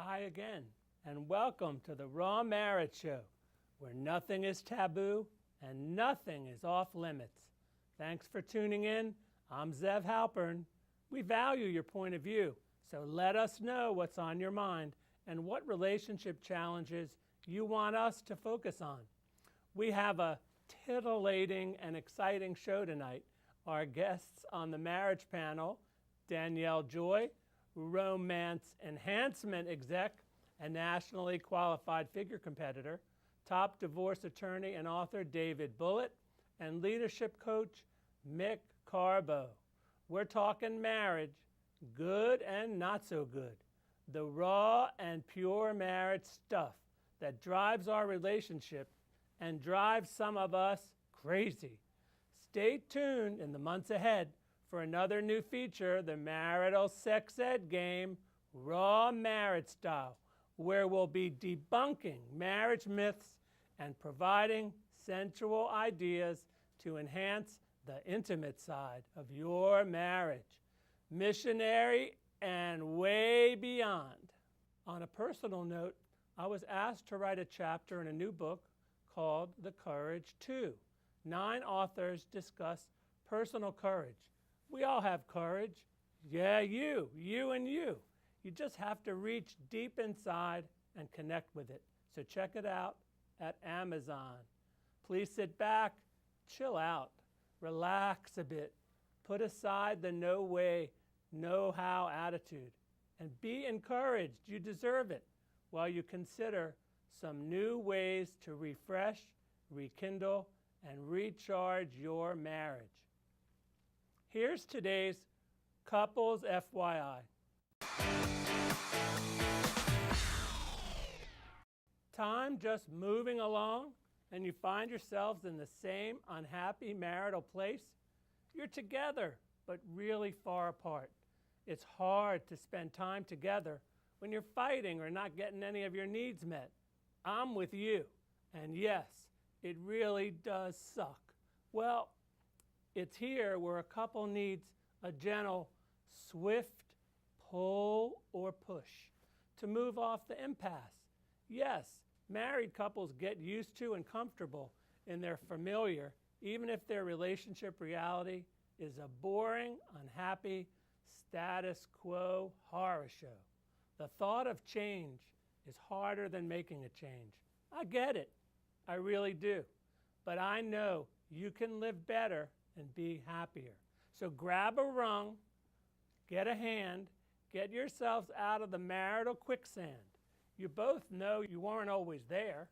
Hi again, and welcome to the Raw Marriage Show, where nothing is taboo and nothing is off limits. Thanks for tuning in. I'm Zev Halpern. We value your point of view, so let us know what's on your mind and what relationship challenges you want us to focus on. We have a titillating and exciting show tonight. Our guests on the Marriage Panel, Danielle Joy, Romance Enhancement Exec and nationally qualified figure competitor, top divorce attorney and author David Bullitt, and leadership coach Mick Carbo. We're talking marriage, good and not so good, the raw and pure marriage stuff that drives our relationship and drives some of us crazy. Stay tuned in the months ahead for another new feature, the marital sex ed game, Raw Marriage Style, where we'll be debunking marriage myths and providing sensual ideas to enhance the intimate side of your marriage, missionary and way beyond. On a personal note, I was asked to write a chapter in a new book called The Courage To. 9 authors discuss personal courage. We all have courage. Yeah, you and you. You just have to reach deep inside and connect with it. So check it out at Amazon. Please sit back, chill out, relax a bit, put aside the no way, no how attitude, and be encouraged. You deserve it while you consider some new ways to refresh, rekindle, and recharge your marriage. Here's today's Couples FYI. Time just moving along and you find yourselves in the same unhappy marital place? You're together, but really far apart. It's hard to spend time together when you're fighting or not getting any of your needs met. I'm with you, and yes, it really does suck. Well, it's here where a couple needs a gentle, swift pull or push to move off the impasse. Yes, married couples get used to and comfortable in their familiar, even if their relationship reality is a boring, unhappy, status quo horror show. The thought of change is harder than making a change. I get it. I really do. But I know you can live better and be happier. So grab a rung, get a hand, get yourselves out of the marital quicksand. You both know you weren't always there.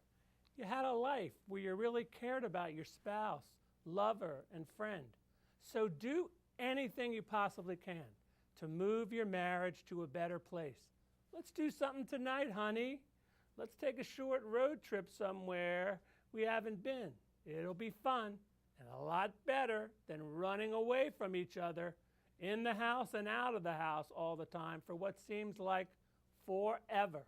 You had a life where you really cared about your spouse, lover, and friend. So do anything you possibly can to move your marriage to a better place. Let's do something tonight, honey. Let's take a short road trip somewhere we haven't been. It'll be fun and a lot better than running away from each other in the house and out of the house all the time for what seems like forever.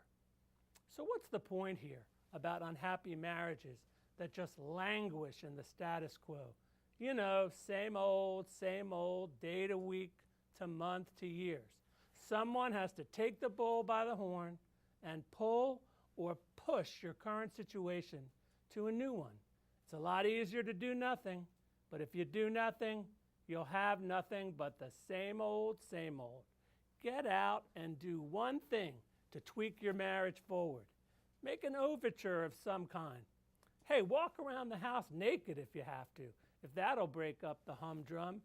So what's the point here about unhappy marriages that just languish in the status quo? You know, same old, day to week to month to years. Someone has to take the bull by the horn and pull or push your current situation to a new one. It's a lot easier to do nothing, but if you do nothing, you'll have nothing but the same old. Get out and do one thing to tweak your marriage forward. Make an overture of some kind. Hey, walk around the house naked if you have to, if that'll break up the humdrum.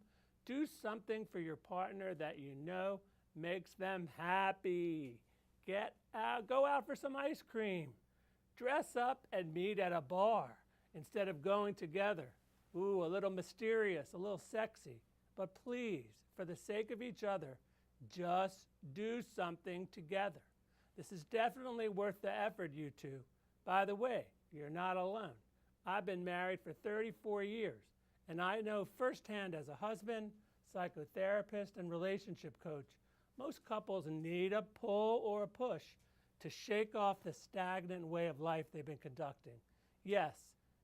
Do something for your partner that you know makes them happy. Get out, go out for some ice cream. Dress up and meet at a bar instead of going together. Ooh, a little mysterious, a little sexy. But please, for the sake of each other, just do something together. This is definitely worth the effort, you two. By the way, you're not alone. I've been married for 34 years, and I know firsthand as a husband, psychotherapist, and relationship coach, most couples need a pull or a push to shake off the stagnant way of life they've been conducting. Yes,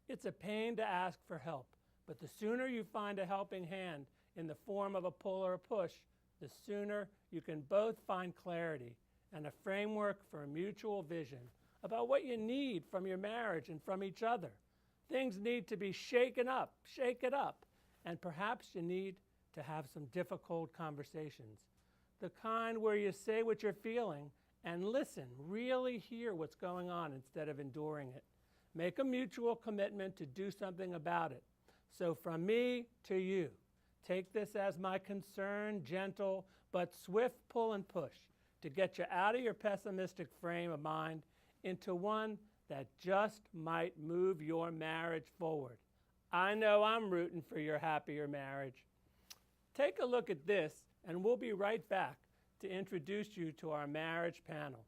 it's a pain to ask for help, but the sooner you find a helping hand in the form of a pull or a push, the sooner you can both find clarity and a framework for a mutual vision about what you need from your marriage and from each other. Things need to be shaken up, shake it up, and perhaps you need to have some difficult conversations. The kind where you say what you're feeling and listen, really hear what's going on instead of enduring it. Make a mutual commitment to do something about it. So from me to you, take this as my concern, gentle but swift pull and push to get you out of your pessimistic frame of mind into one that just might move your marriage forward. I know I'm rooting for your happier marriage. Take a look at this, and we'll be right back to introduce you to our marriage panel.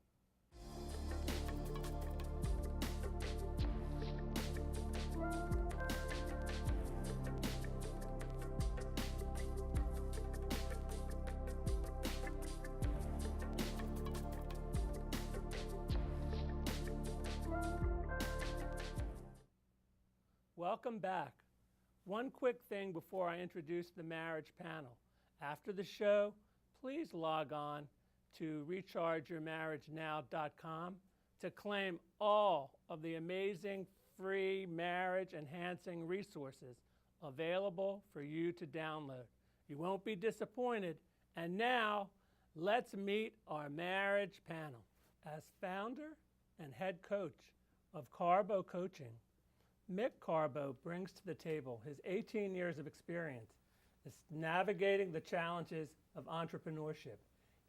Welcome back. One quick thing before I introduce the marriage panel. After the show, please log on to rechargeyourmarriagenow.com to claim all of the amazing free marriage enhancing resources available for you to download. You won't be disappointed. And now, let's meet our marriage panel. As founder and head coach of Carbo Coaching, Mick Carbo brings to the table his 18 years of experience navigating the challenges of entrepreneurship.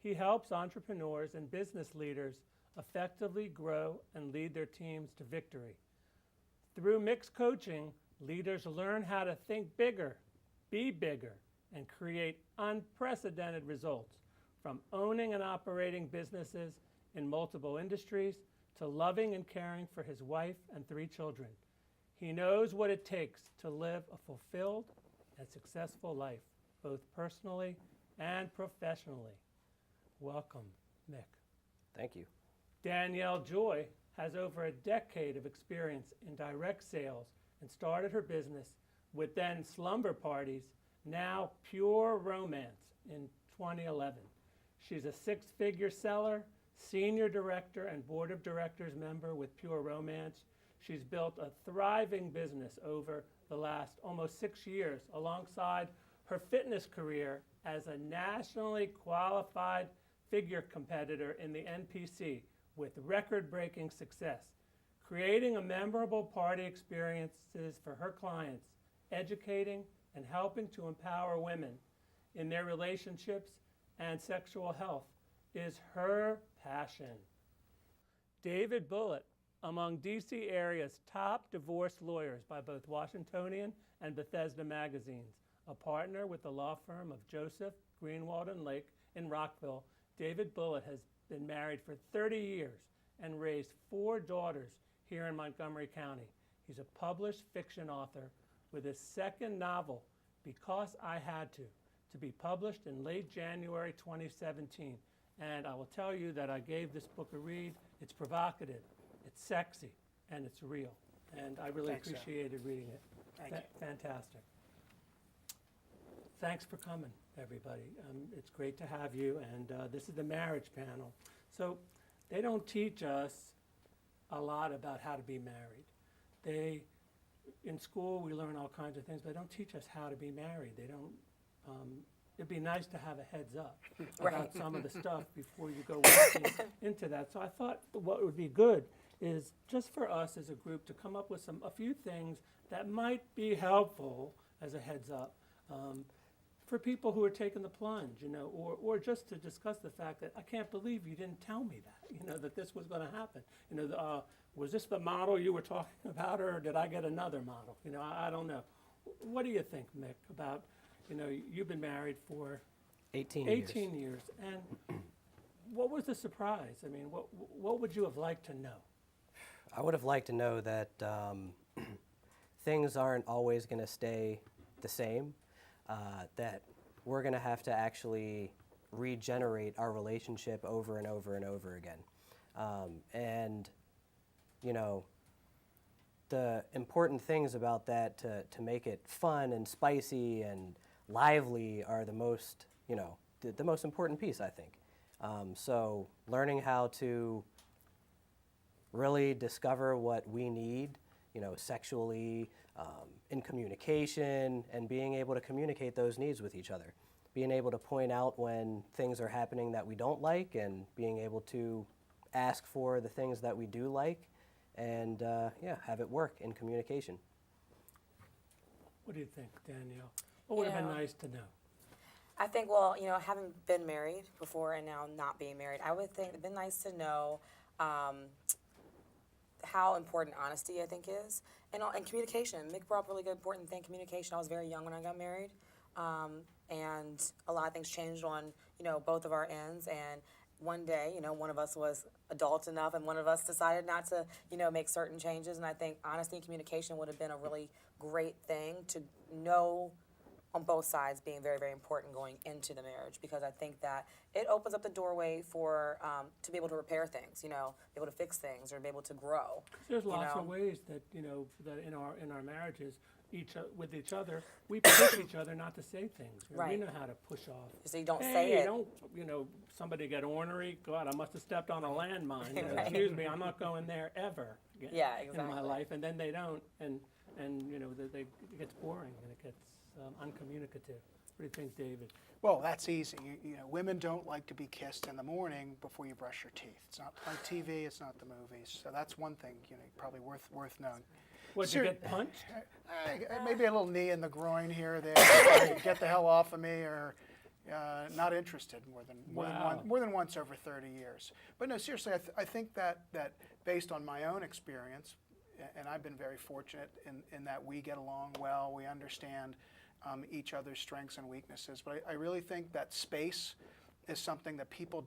He helps entrepreneurs and business leaders effectively grow and lead their teams to victory. Through Mick's coaching, leaders learn how to think bigger, be bigger, and create unprecedented results, from owning and operating businesses in multiple industries to loving and caring for his wife and 3 children. He knows what it takes to live a fulfilled and successful life, both personally and professionally. Welcome, Mick. Thank you. Danielle Joy has over a decade of experience in direct sales and started her business with then Slumber Parties, now Pure Romance, in 2011. She's a 6-figure seller, senior director and board of directors member with Pure Romance. She's built a thriving business over the last almost 6 years alongside her fitness career as a nationally qualified figure competitor in the NPC with record-breaking success, creating a memorable party experiences for her clients, educating and helping to empower women in their relationships and sexual health is her passion. David Bullitt, among D.C. area's top divorce lawyers by both Washingtonian and Bethesda magazines, a partner with the law firm of Joseph, Greenwald & Lake in Rockville, David Bullitt has been married for 30 years and raised 4 daughters here in Montgomery County. He's a published fiction author with his 2nd novel, Because I Had to be published in late January 2017. And I will tell you that I gave this book a read. It's provocative, it's sexy, and it's real. And I really appreciated reading it. Thank you. Fantastic. Thanks for coming, everybody. It's great to have you, and this is the marriage panel. So they don't teach us a lot about how to be married. In school, we learn all kinds of things, but they don't teach us how to be married. They don't. It'd be nice to have a heads up about some of the stuff before you go walking into that. So I thought what would be good is just for us as a group to come up with a few things that might be helpful as a heads up for people who are taking the plunge, or just to discuss the fact that I can't believe you didn't tell me that, that this was going to happen. Was this the model you were talking about, or did I get another model? I don't know. What do you think, Mick, about, you've been married for 18 years, and what was the surprise? I mean, what would you have liked to know? I would have liked to know that things aren't always going to stay the same, that we're going to have to actually regenerate our relationship over and over and over again. And, the important things about that to make it fun and spicy and lively are the most, the most important piece, I think. So learning how to really discover what we need, sexually, in communication, and being able to communicate those needs with each other. Being able to point out when things are happening that we don't like, and being able to ask for the things that we do like, and have it work in communication. What do you think, Danielle? What would have been nice to know? I think, well, having been married before and now not being married, I would think it'd been nice to know how important honesty, I think, is. And communication. Mick brought up a really good important thing, communication. I was very young when I got married. And a lot of things changed on, both of our ends. And one day, one of us was adult enough and one of us decided not to, make certain changes. And I think honesty and communication would have been a really great thing to know on both sides, being very, very important going into the marriage, because I think that it opens up the doorway for to be able to repair things, be able to fix things or be able to grow. There's lots of ways that that in our marriages, with each other, we push each other not to say things. Right. We know how to push off. So you don't say it. Don't somebody get ornery. God, I must have stepped on a landmine. Right. Excuse me, I'm not going there ever. Yeah, exactly. In my life, and then they don't, and it gets boring and it gets uncommunicative. What do you think, David? Well, that's easy. Women don't like to be kissed in the morning before you brush your teeth. It's not like TV. It's not the movies. So that's one thing, probably worth knowing. What, you get punched? Maybe a little knee in the groin here or there. Get the hell off of me, or not interested more than once over 30 years. But no, seriously, I think that based on my own experience, and I've been very fortunate in that we get along well, we understand each other's strengths and weaknesses. But I really think that space is something that people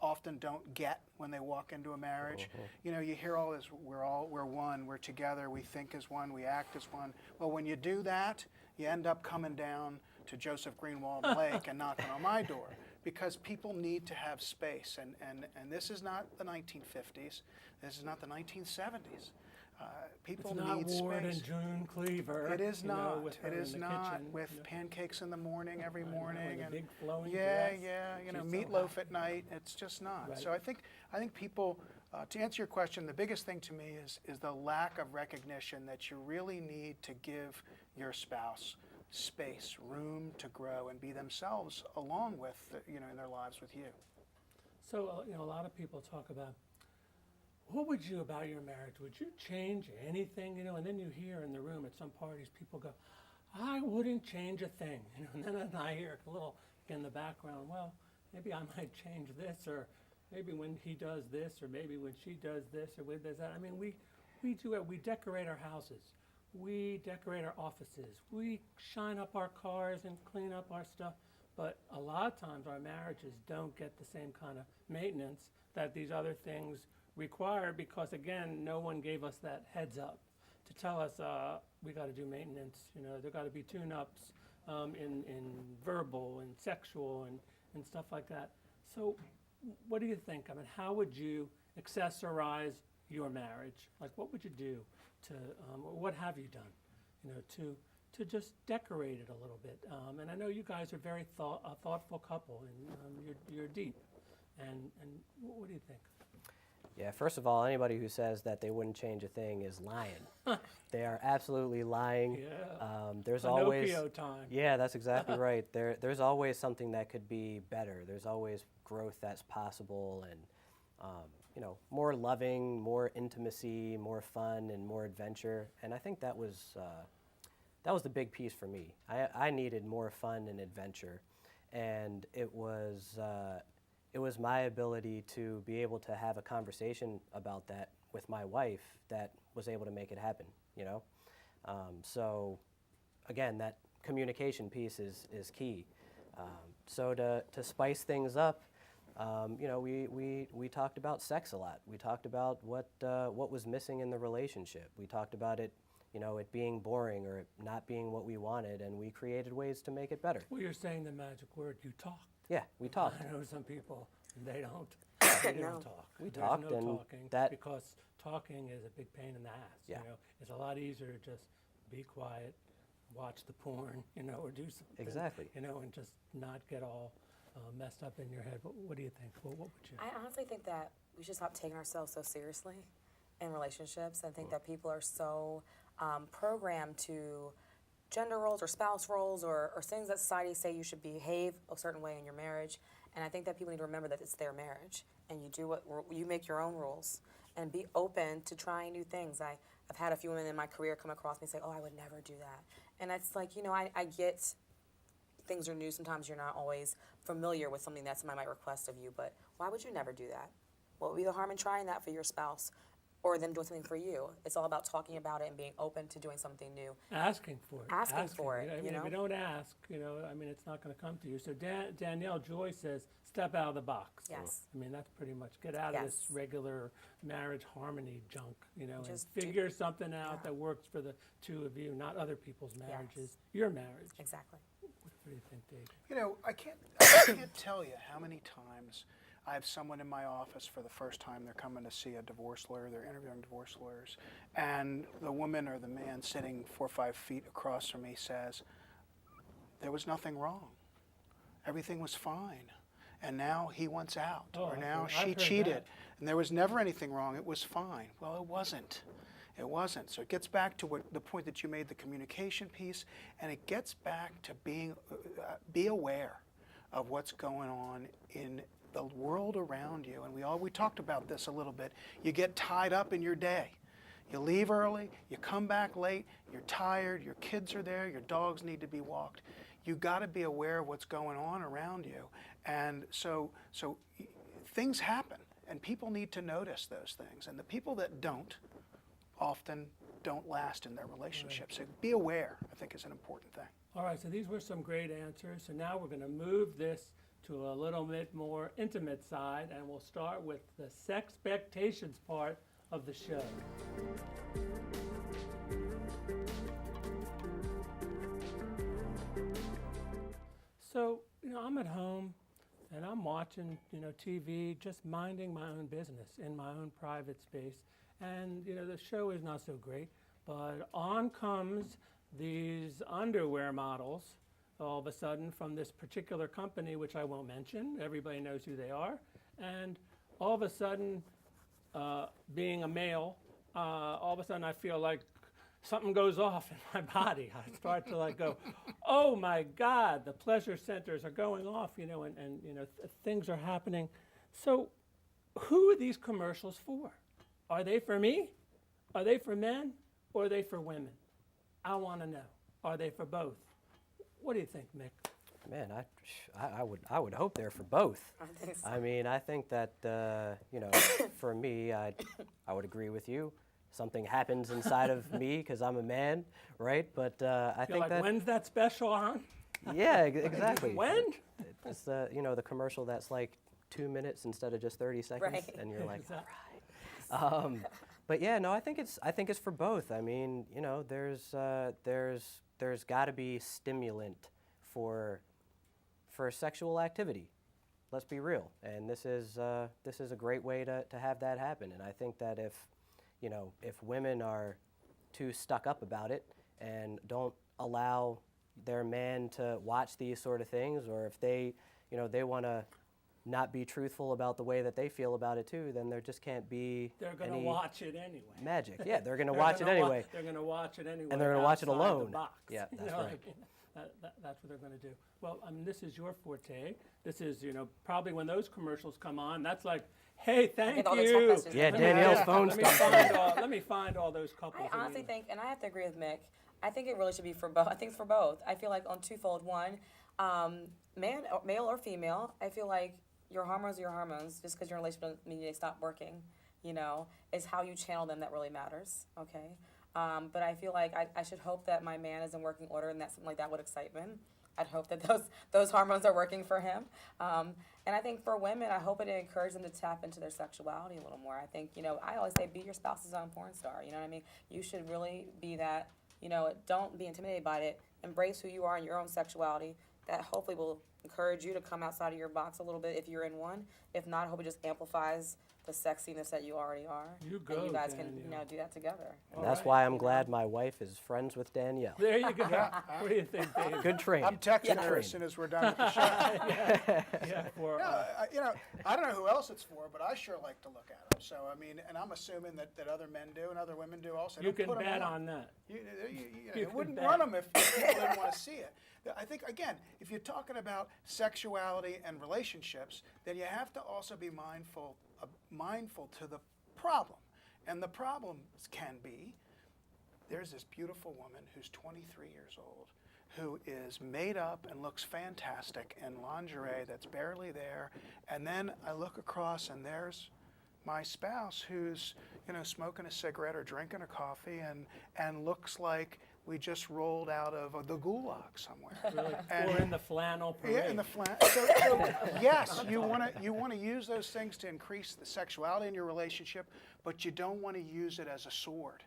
often don't get when they walk into a marriage. You hear all this, we're one, we're together, we think as one, we act as one. Well, when you do that, you end up coming down to Joseph Greenwald Lake and knocking on my door, because people need to have space. And this is not the 1950s, this is not the 1970s. People need It's not Ward space. and June Cleaver. It is not. With her It is in the not kitchen, with pancakes in the morning every morning, and and big flowing yeah, dress. yeah, She's so meatloaf hot. at night. It's just not. Right. So I think people. To answer your question, the biggest thing to me is the lack of recognition that you really need to give your spouse space, room to grow and be themselves along with in their lives with you. So a lot of people talk about, what would you about your marriage? Would you change anything? And then you hear in the room at some parties, people go, I wouldn't change a thing. And then I hear a little in the background, well, maybe I might change this, or maybe when he does this, or maybe when she does this, or when does that. I mean, we do it. We decorate our houses. We decorate our offices. We shine up our cars and clean up our stuff. But a lot of times our marriages don't get the same kind of maintenance that these other things require, because again, no one gave us that heads up to tell us we got to do maintenance. There got to be tune-ups in verbal and sexual and stuff like that. So, what do you think? I mean, how would you accessorize your marriage? Like, what would you do to, or what have you done, to just decorate it a little bit? And I know you guys are very a thoughtful couple, and you're deep. And what do you think? Yeah, first of all, anybody who says that they wouldn't change a thing is lying. They are absolutely lying. Yeah. There's Pinocchio always time. Yeah, that's exactly right. There's always something that could be better. There's always growth that's possible, and more loving, more intimacy, more fun, and more adventure. And I think that was the big piece for me. I needed more fun and adventure, and it was my ability to be able to have a conversation about that with my wife that was able to make it happen, So, again, that communication piece is key. So to spice things up, we talked about sex a lot. We talked about what was missing in the relationship. We talked about it, it being boring or it not being what we wanted, and we created ways to make it better. Well, you're saying the magic word, you talk. Yeah, we talked. I know some people, they don't. They No. don't talk. We There's talked, no and talking, that- because talking is a big pain in the ass. Yeah. It's a lot easier to just be quiet, watch the porn, or do something. Exactly. And just not get all messed up in your head. What do you think? What would you? I honestly think that we should stop taking ourselves so seriously in relationships. I think that people are so programmed to gender roles or spouse roles or things that society say you should behave a certain way in your marriage. And I think that people need to remember that it's their marriage, and you make your own rules, and be open to trying new things. I've had a few women in my career come across me and say, "Oh, I would never do that," and it's like, I get things are new. Sometimes you're not always familiar with something that somebody might request of you, but why would you never do that? What would be the harm in trying that for your spouse or them doing something for you? It's all about talking about it and being open to doing something new. Asking for it. Asking for it, I mean, if you don't ask, it's not going to come to you. So Danielle Joy says, step out of the box. Yes. I mean, that's pretty much get out of this Yes. regular marriage harmony junk, and Just figure something out that works for the two of you, not other people's marriages, your marriage. Exactly. What do you think, Dave? I can't tell you how many times I have someone in my office for the first time. They're coming to see a divorce lawyer. They're interviewing divorce lawyers. And the woman or the man sitting 4 or 5 feet across from me says, there was nothing wrong. Everything was fine. And now he wants out. Or now she cheated. And there was never anything wrong. It was fine. Well, it wasn't. It wasn't. So it gets back to the point that you made, the communication piece. And it gets back to be aware of what's going on in the world around you. And we talked about this a little bit. You get tied up in your day. You leave early, you come back late, you're tired, your kids are there, your dogs need to be walked. You got to be aware of what's going on around you. And so things happen, and people need to notice those things. And the people that don't often don't last in their relationship. So be aware, I think, is an important thing. All right, so these were some great answers. So now we're going to move this to a little bit more intimate side, and we'll start with the sexpectations part of the show. So, I'm at home and I'm watching, TV, just minding my own business in my own private space. And, the show is not so great, but on comes these underwear models all of a sudden from this particular company, which I won't mention. Everybody knows who they are. And all of a sudden, being a male, all of a sudden I feel like something goes off in my body. I start to go, oh my God, the pleasure centers are going off, and things are happening. So who are these commercials for? Are they for me? Are they for men? Or are they for women? I want to know. Are they for both? What do you think, Mick? Man, I would hope they're for both. I think so. I mean, I think that for me, I would agree with you. Something happens inside of me because I'm a man, right? But I think that when's that special on? yeah, exactly. When? It's the commercial that's like 2 minutes instead of just 30 seconds, Right. and you're like, Exactly. all right. But yeah, no, I think it's for both. I mean, there's got to be stimulant for sexual activity. Let's be real, and this is a great way to have that happen. And I think that if women are too stuck up about it and don't allow their man to watch these sort of things, or if they want to not be truthful about the way that they feel about it too, then there just can't be They're going to any watch it anyway. magic. Yeah, they're going to watch it anyway. They're going to watch it anyway. And they're going to watch it outside alone. The box. Yeah, that's right. That's what they're going to do. Well, this is your forte. This is, probably when those commercials come on, that's like, hey, thank get all the text you. messages. Yeah, Danielle's phone Let me find all those couples. I honestly think, and I have to agree with Mick, I think it really should be for both. I think it's for both. I feel like on twofold. One, male or female, I feel like your hormones are your hormones. Just because you're in a relationship doesn't mean they stop working. It's how you channel them that really matters. Okay. But I feel like I should hope that my man is in working order, and that something like that would excite me. I'd hope that those hormones are working for him. And I think for women, I hope it encourages them to tap into their sexuality a little more. I think, I always say be your spouse's own porn star. You know what I mean? You should really be that, don't be intimidated by it. Embrace who you are in your own sexuality. that hopefully will encourage you to come outside of your box a little bit if you're in one. If not, I hope it just amplifies the sexiness that you already are. You and go, you guys can, Danielle. do that together. And that's why I'm glad my wife is friends with Danielle. There you go. What do you think, Dave? Good training. I'm texting her as soon as we're done with the show. Yeah, for, I don't know who else it's for, but I sure like to look at them. So, I mean, and I'm assuming that other men do and other women do also. you Don't can put 'em bet on. on that. You can wouldn't bet. run them if people didn't want to see it. I think, again, if you're talking about sexuality and relationships, then you have to also be mindful to the problem. And the problems can be, there's this beautiful woman who's 23 years old who is made up and looks fantastic in lingerie that's barely there. And then I look across and there's my spouse who's, smoking a cigarette or drinking a coffee and looks like we just rolled out of the gulag somewhere. Really, or in the flannel parade. Yeah, in the so yes, you want to use those things to increase the sexuality in your relationship, but you don't want to use it as a sword.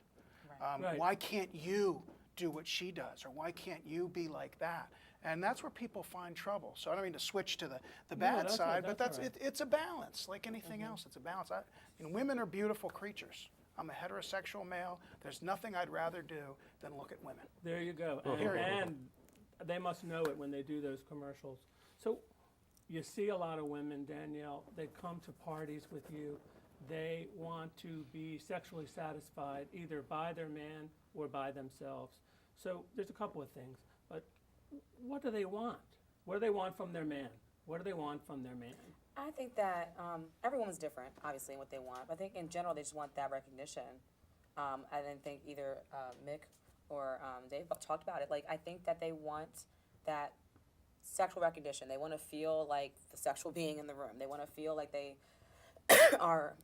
Right. Why can't you do what she does, or why can't you be like that? And that's where people find trouble. So I don't mean to switch to the bad that's side, right, but that's all right. it's a balance, like anything else. It's a balance. Women are beautiful creatures. I'm a heterosexual male. There's nothing I'd rather do than look at women. There you go. And they must know it when they do those commercials. So you see a lot of women, Danielle, they come to parties with you. They want to be sexually satisfied either by their man or by themselves. So there's a couple of things. But what do they want? What do they want from their man? What do they want from their man? I think that every woman's different, obviously, in what they want. But I think in general, they just want that recognition. I didn't think either Mick or Dave talked about it. Like, I think that they want that sexual recognition. They want to feel like the sexual being in the room. They want to feel like they are,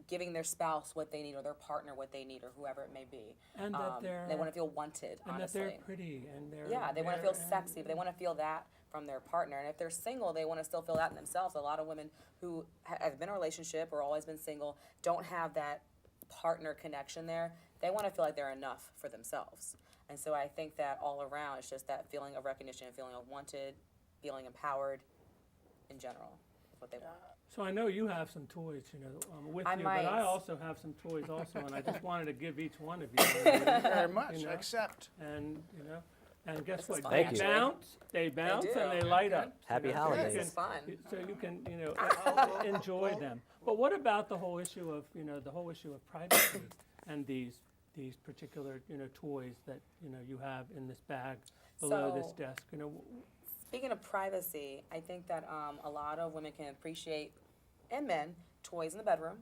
giving their spouse what they need, or their partner what they need, or whoever it may be. And that they want to feel wanted, and honestly. that they're pretty and they're Yeah, they want to feel and- sexy, but they want to feel that from their partner. And if they're single, they want to still feel that in themselves. A lot of women who have been in a relationship or always been single don't have that partner connection there. They want to feel like they're enough for themselves. And so I think that all around, it's just that feeling of recognition, feeling of wanted, feeling empowered in general is what they want. So I know you have some toys, with I you, might. but I also have some toys also, and I just wanted to give each one of you. Very much, know? accept. And and guess This is what? fun, They Thank you. bounce, do. and they light up. Happy so holidays. you This is fun. So you can enjoy them. But what about the whole issue of privacy and these particular toys that you have in this bag below this So- desk? Speaking of privacy, I think that a lot of women can appreciate, and men, toys in the bedroom.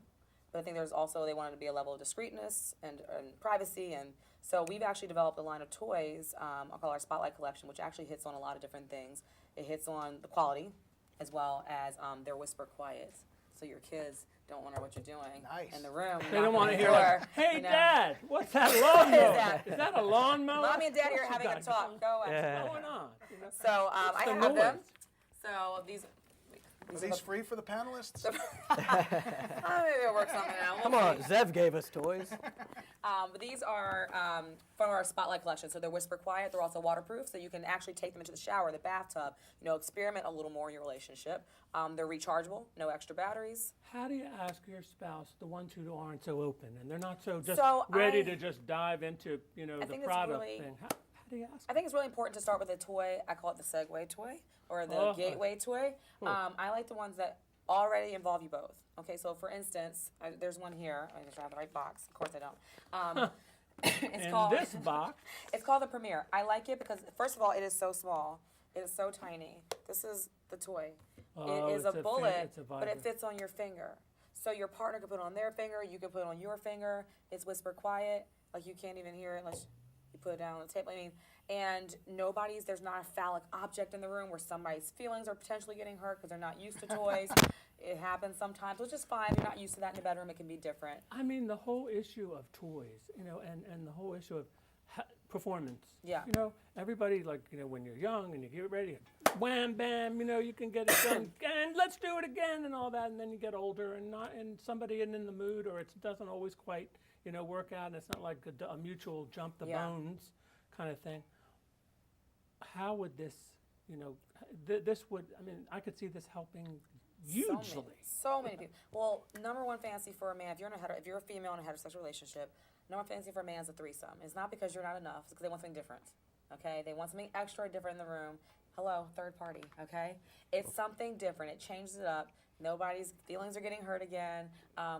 But I think there's also, they want it to be a level of discreetness and privacy. And so we've actually developed a line of toys, I'll call our Spotlight Collection, which actually hits on a lot of different things. It hits on the quality as well as their whisper quiet. So your kids don't wonder what you're doing Nice. in the room. They don't want to hear like, like, "Hey, Dad, what's that lawnmower? Is that a lawnmower? Mommy and Daddy are What's having a got talk. Go away. What's going on?" So I the have them. noise? So these Are these free for the panelists? maybe it'll work something out. Come on, Zev gave us toys. But these are from our Spotlight collection. So they're whisper quiet. They're also waterproof, so you can actually take them into the shower, the bathtub. Experiment a little more in your relationship. They're rechargeable, no extra batteries. How do you ask your spouse, the ones who aren't so open and they're not so just So ready I- to just dive into the think it's product really- thing? How do you ask? I think it's really important to start with a toy. I call it the segue toy or the Oh. gateway toy. I like the ones that already involve you both. Okay, so for instance, there's one here. I just have the right box. Of course I don't. It's In called this box, It's called the Premiere. I like it because, first of all, it is so small. It is so tiny. This is the toy. Oh, It is it's a a bullet, it's a but it vibrator. fits on your finger. So your partner can put it on their finger. You can put it on your finger. It's whisper quiet. Like you can't even hear it unless you put it down on the table. And there's not a phallic object in the room where somebody's feelings are potentially getting hurt because they're not used to toys. It happens sometimes, which is fine. If you're not used to that in the bedroom, it can be different. I mean, the whole issue of toys, and the whole issue of performance. Yeah. Everybody, when you're young and you get ready, wham, bam, you can get it done, and let's do it again and all that, and then you get older and somebody isn't in the mood, or it doesn't always quite, work out, and it's not like a mutual jump the Yeah. bones kind of thing. How would this you know, this would, I mean, I could see this helping hugely. So many people. Well, number one fantasy for a man, if you're a female in a heterosexual relationship, number one fantasy for a man is a threesome. It's not because you're not enough, it's because they want something different. Okay? They want something extra different in the room. Hello, third party, okay? It's something different. It changes it up. Nobody's feelings are getting hurt again,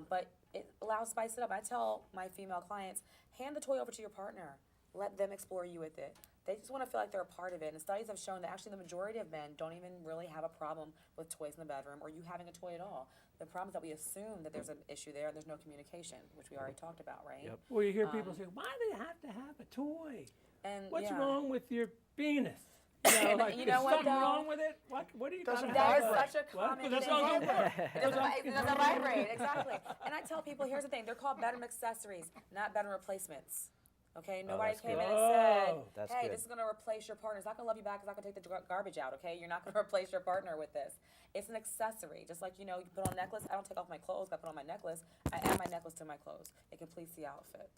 but it allows spice it up. I tell my female clients, hand the toy over to your partner. Let them explore you with it. They just want to feel like they're a part of it. And studies have shown that actually the majority of men don't even really have a problem with toys in the bedroom or you having a toy at all. The problem is that we assume that there's an issue there and there's no communication, which we already talked about, right? Yep. Well, you hear people say, why do you have to have a toy? And What's yeah. wrong with your penis? You know, And like, you know is what, something though? wrong with it? What do you got to Doesn't have? That is vibrate. such a What? common That's thing. not gonna work. It doesn't vibrate, exactly. And I tell people, here's the thing, they're called bedroom accessories, not bedroom replacements. Okay, nobody that's came good. in and said, Oh, that's hey, good. this is going to replace your partner. It's not going to love you back. It's not going to take the garbage out, okay? You're not going to replace your partner with this. It's an accessory. Just like, you know, you put on a necklace. I don't take off my clothes. I put on my necklace. I add my necklace to my clothes. It completes the outfit.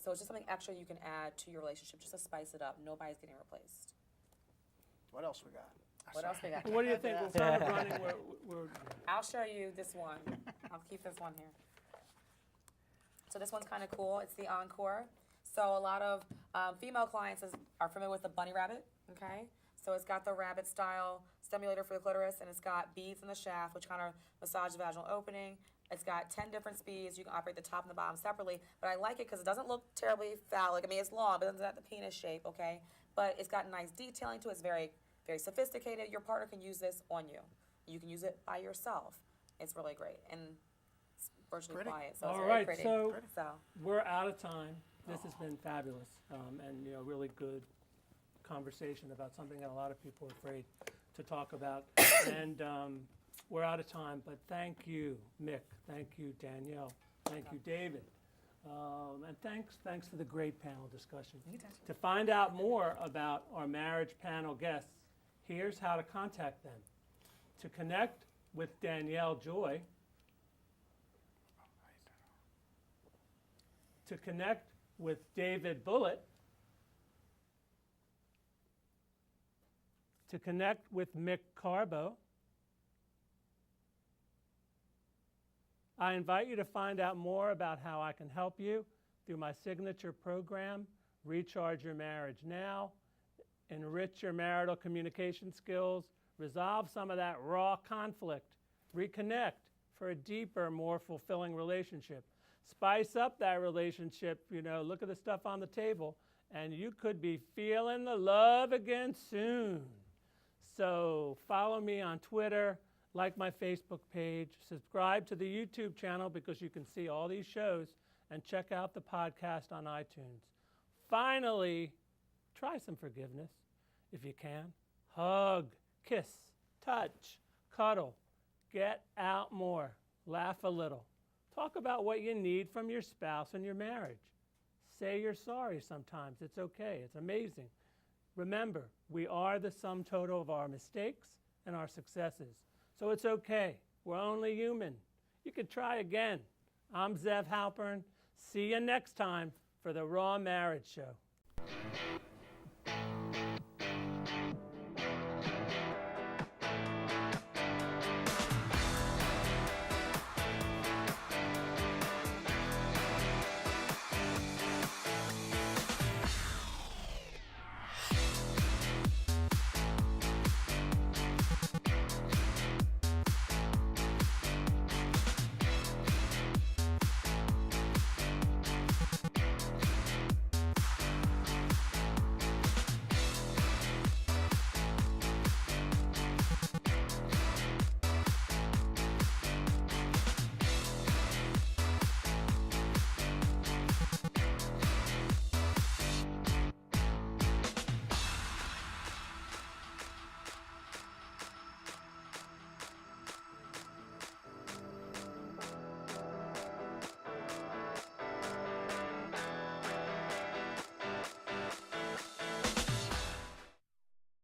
So it's just something extra you can add to your relationship just to spice it up. Nobody's getting replaced. What else we got? What else we got? What do you think? We'll start running. We're I'll show you this one. I'll keep this one here. So this one's kind of cool. It's the Encore. So a lot of female clients are familiar with the bunny rabbit, okay? So it's got the rabbit style stimulator for the clitoris, and it's got beads in the shaft, which kind of massage the vaginal opening. It's got 10 different speeds. You can operate the top and the bottom separately, but I like it because it doesn't look terribly phallic. I mean, it's long, but it doesn't have the penis shape, okay? But it's got nice detailing to it. It's very, very sophisticated. Your partner can use this on you. You can use it by yourself. It's really great, and it's virtually Pretty. quiet, so all it's very right. pretty. So So we're out of time. This has been fabulous, and you know, really good conversation about something that a lot of people are afraid to talk about. And we're out of time, but thank you, Mick. Thank you, Danielle. Thank you, David. And thanks for the great panel discussion. To find out more about our marriage panel guests, here's how to contact them. To connect with Danielle Joy, to connect with David Bullitt, to connect with Mick Carbo. I invite you to find out more about how I can help you through my signature program, Recharge Your Marriage Now, enrich your marital communication skills, resolve some of that raw conflict, reconnect for a deeper, more fulfilling relationship. Spice up that relationship, you know, look at the stuff on the table, and you could be feeling the love again soon. So follow me on Twitter, like my Facebook page, subscribe to the YouTube channel because you can see all these shows, and check out the podcast on iTunes. Finally, try some forgiveness if you can. Hug, kiss, touch, cuddle, get out more, laugh a little. Talk about what you need from your spouse in your marriage. Say you're sorry sometimes. It's okay. It's amazing. Remember, we are the sum total of our mistakes and our successes. So it's okay. We're only human. You could try again. I'm Zev Halpern. See you next time for the Raw Marriage Show.